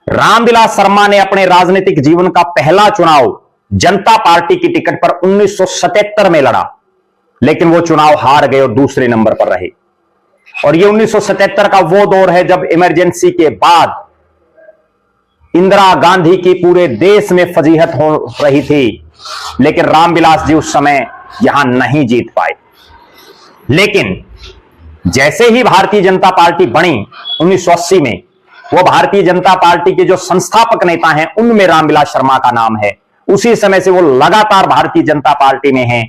रामविलास शर्मा ने अपने राजनीतिक जीवन का पहला चुनाव जनता पार्टी की टिकट पर 1977 में लड़ा, लेकिन वो चुनाव हार गए और दूसरे नंबर पर रहे। और ये 1977 का वो दौर है जब इमरजेंसी के बाद इंदिरा गांधी की पूरे देश में फजीहत हो रही थी, लेकिन रामविलास जी उस समय यहां नहीं जीत पाए। लेकिन जैसे ही भारतीय जनता पार्टी बनी 1980 में, वो भारतीय जनता पार्टी के जो संस्थापक नेता हैं उनमें रामविलास शर्मा का नाम है। उसी समय से वो लगातार भारतीय जनता पार्टी में हैं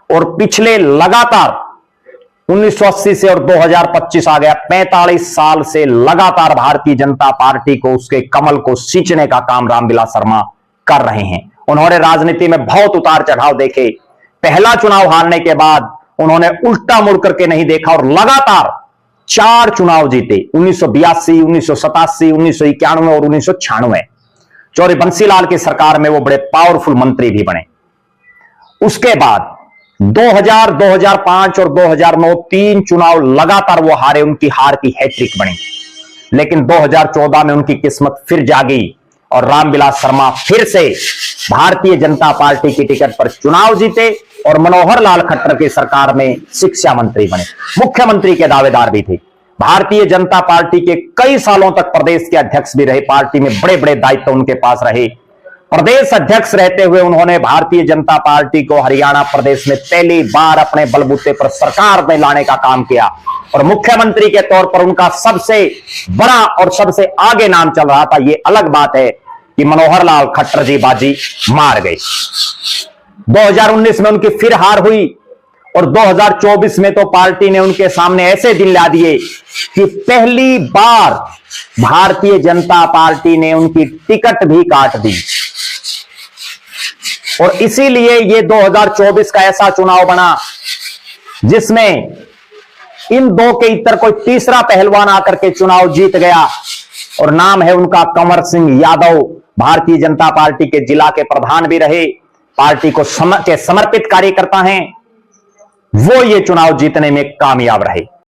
और पिछले लगातार 1980 से और 2025 आ गया, 45 साल से लगातार भारतीय जनता पार्टी को, उसके कमल को सींचने का काम रामविलास शर्मा कर रहे हैं। उन्होंने राजनीति में बहुत उतार चढ़ाव देखे। पहला चुनाव हारने के बाद उन्होंने उल्टा मुड़ करके नहीं देखा और लगातार 4 चुनाव जीते, 1982, 1987, 1991 और 1996। चौधरी बंसीलाल की सरकार में वो बड़े पावरफुल मंत्री भी बने। उसके बाद 2000, 2005 और 2009 3 चुनाव लगातार वो हारे, उनकी हार की हैट्रिक बनी। लेकिन 2014 में उनकी किस्मत फिर जागी और रामविलास शर्मा फिर से भारतीय जनता पार्टी की टिकट पर चुनाव जीते और मनोहर लाल खट्टर की सरकार में शिक्षा मंत्री बने, मुख्यमंत्री के दावेदार भी थे। भारतीय जनता पार्टी के कई सालों तक प्रदेश के अध्यक्ष भी रहे, पार्टी में बड़े बड़े दायित्व उनके पास रहे। प्रदेश अध्यक्ष रहते हुए उन्होंने भारतीय जनता पार्टी को हरियाणा प्रदेश में पहली बार अपने बलबूते पर सरकार में लाने का काम किया और मुख्यमंत्री के तौर पर उनका सबसे बड़ा और सबसे आगे नाम चल रहा था। ये अलग बात है कि मनोहर लाल खट्टर जी बाजी मार गए। 2019 में उनकी फिर हार हुई और 2024 में तो पार्टी ने उनके सामने ऐसे दिन ला दिए कि पहली बार भारतीय जनता पार्टी ने उनकी टिकट भी काट दी। और इसीलिए ये 2024 का ऐसा चुनाव बना जिसमें इन दो के इतर कोई तीसरा पहलवान आकर के चुनाव जीत गया और नाम है उनका कंवर सिंह यादव। भारतीय जनता पार्टी के जिला के प्रधान भी रहे, पार्टी को समर्पित कार्यकर्ता हैं। वो ये चुनाव जीतने में कामयाब रहे।